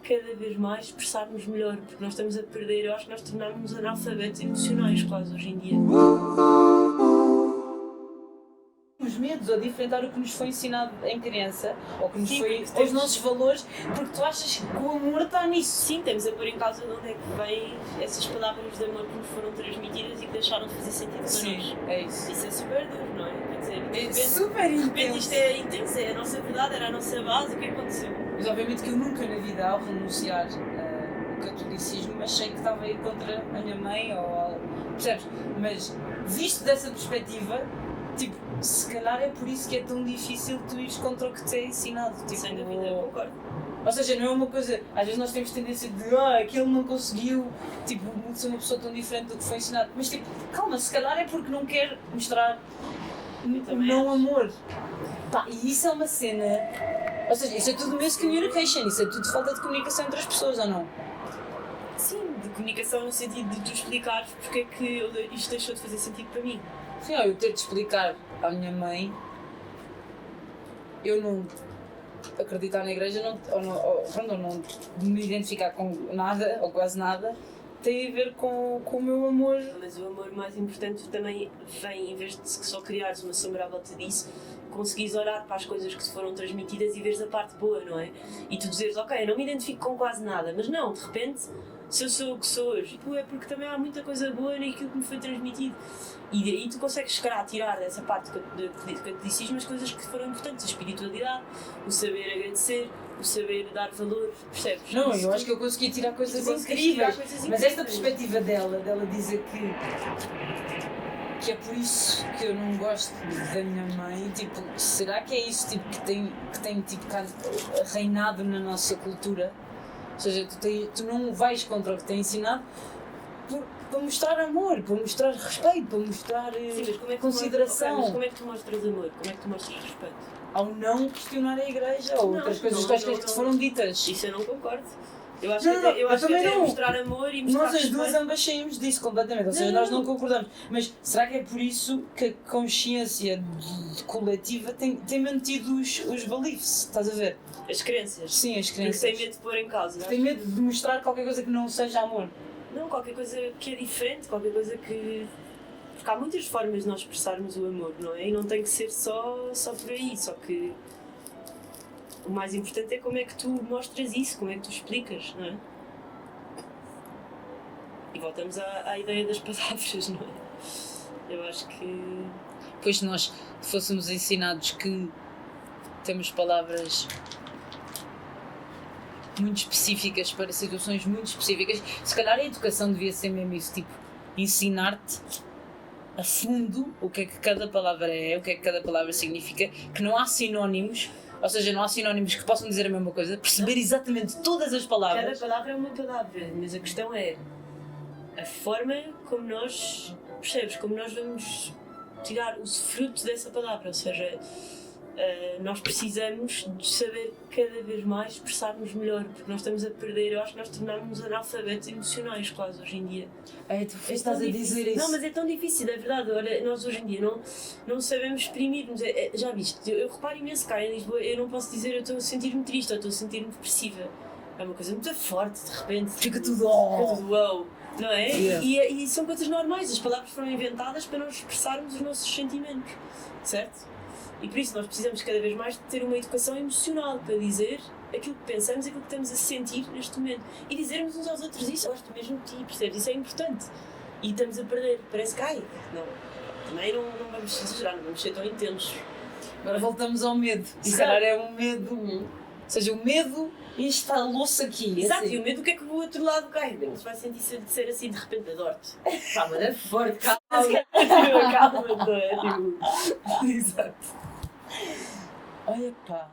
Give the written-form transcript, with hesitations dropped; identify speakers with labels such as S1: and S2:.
S1: cada vez mais expressarmos melhor, porque nós estamos a perder, eu acho que nós tornámos-nos analfabetos emocionais quase hoje em dia.
S2: Os medos ou de enfrentar o que nos foi ensinado em criança, ou que nos
S1: Sim,
S2: foi
S1: porque
S2: os nossos valores, porque tu achas que o amor está nisso.
S1: Sim, temos a pôr em causa de onde é que vêm essas palavras de amor que nos foram transmitidas e que deixaram de fazer sentido connosco.
S2: É isso.
S1: Isso é super duro, não é? Quer dizer, de
S2: É
S1: repente,
S2: super
S1: de repente
S2: intenso.
S1: isto é intenso, é a nossa verdade, era a nossa base, o que aconteceu?
S2: Mas obviamente que eu nunca na vida, ao renunciar ao catolicismo, achei que estava a ir contra a minha mãe ou... Percebes? Mas visto dessa perspectiva, tipo, se calhar é por isso que é tão difícil tu ires contra o que te é ensinado. Tipo,
S1: Sem dúvida, eu concordo.
S2: ou seja, não é uma coisa... Às vezes nós temos tendência de aquele não conseguiu, tipo, ser uma pessoa tão diferente do que foi ensinado. Mas tipo, calma, se calhar é porque não quer mostrar o
S1: também
S2: não
S1: acho.
S2: amor. Pá, e isso é uma cena... Ou seja, isso é tudo miscommunication, isso é tudo falta de comunicação entre as pessoas, ou não?
S1: Sim, de comunicação no sentido de tu explicares porque é que isto deixou de fazer sentido para mim.
S2: Sim, eu ter de explicar à minha mãe, eu não acreditar na igreja, ou não me identificar com nada, ou quase nada, tem a ver com o meu amor.
S1: Mas o amor mais importante também vem, em vez de só criares uma sombra à volta disso, conseguires olhar para as coisas que te foram transmitidas e veres a parte boa, não é? E tu dizeres, ok, eu não me identifico com quase nada, mas não, de repente, se eu sou o que sou hoje, é porque também há muita coisa boa naquilo que me foi transmitido. E daí tu consegues, se calhar, tirar dessa parte do catolicismo as coisas que foram importantes, a espiritualidade, o saber agradecer, o saber dar valor, percebes?
S2: Não,
S1: Isso
S2: eu acho que eu consegui tirar coisas
S1: Tu consegues
S2: incríveis,
S1: tirar coisas
S2: mas esta
S1: incríveis.
S2: perspectiva dela dizer que é por isso que eu não gosto da minha mãe, tipo, será que é isso tipo, que tem tipo, reinado na nossa cultura? Ou seja, tu não vais contra o que te é ensinado para mostrar amor, para mostrar respeito, para mostrar
S1: Sim, mas como é que
S2: consideração.
S1: mas como é que tu mostras amor? Como é que tu mostras respeito?
S2: Ao não questionar a igreja ou
S1: Não,
S2: outras coisas
S1: não,
S2: quaisquer
S1: não,
S2: que te
S1: não.
S2: foram ditas.
S1: Isso eu não concordo. Eu acho
S2: Não,
S1: que até, eu
S2: eu
S1: acho que
S2: também
S1: até
S2: não.
S1: mostrar amor e mostrar
S2: Nós as duas
S1: respeito.
S2: ambas saímos disso completamente, ou seja,
S1: Não,
S2: nós não
S1: não.
S2: concordamos. Mas será que é por isso que a consciência coletiva tem mantido os beliefs? Estás a ver?
S1: As crenças.
S2: Sim, as
S1: Porque
S2: crenças.
S1: tem medo de pôr em causa.
S2: Tem medo de mostrar qualquer coisa que não seja amor.
S1: Não, qualquer coisa que é diferente, qualquer coisa que... Porque há muitas formas de nós expressarmos o amor, não é? E não tem que ser só por aí, só que... O mais importante é como é que tu mostras isso, como é que tu explicas, não é? E voltamos à ideia das palavras, não é? Eu acho que...
S2: Pois se nós fôssemos ensinados que temos palavras muito específicas para situações muito específicas, se calhar a educação devia ser mesmo isso, tipo, ensinar-te a fundo o que é que cada palavra é, o que é que cada palavra significa, que não há sinónimos, ou seja, não há sinónimos que possam dizer a mesma coisa, perceber exatamente todas as
S1: Cada
S2: palavras.
S1: palavra é uma palavra, mas a questão é a forma como nós, percebes, como nós vamos tirar o fruto dessa palavra, ou seja, nós precisamos de saber cada vez mais expressar-nos melhor, porque nós estamos a perder, eu acho que nós tornámos-nos analfabetos emocionais quase hoje em dia.
S2: É, tu
S1: É
S2: estás a
S1: tão
S2: dizer
S1: difícil.
S2: isso.
S1: Não, mas é tão difícil, é verdade. Olha, nós hoje em dia não sabemos exprimir-nos. Já viste, eu reparo imenso cá em Lisboa, eu não posso dizer eu estou a sentir-me triste ou estou a sentir-me depressiva. É uma coisa muito forte, de repente.
S2: Fica tudo
S1: Fica tudo wow, não é?
S2: Yeah.
S1: E são coisas normais, as palavras foram inventadas para nós expressarmos os nossos sentimentos, certo? E por isso nós precisamos cada vez mais de ter uma educação emocional para dizer aquilo que pensamos e aquilo que estamos a sentir neste momento. E dizermos uns aos outros isso, eu gosto mesmo de ti, percebes? Isso é importante. E estamos a perder, parece que não. Também não vamos exagerar, não vamos ser tão intensos.
S2: Agora voltamos ao medo. E se
S1: Exato.
S2: calhar é um medo. Ou seja, o medo instalou-se aqui.
S1: Exato,
S2: assim.
S1: e o medo, o que é que o outro lado cai? Se vai sentir ser assim de repente, adoro-te. Pá, mas é forte, calma. Calma, não é? Tipo... Exato.
S2: Olha pá.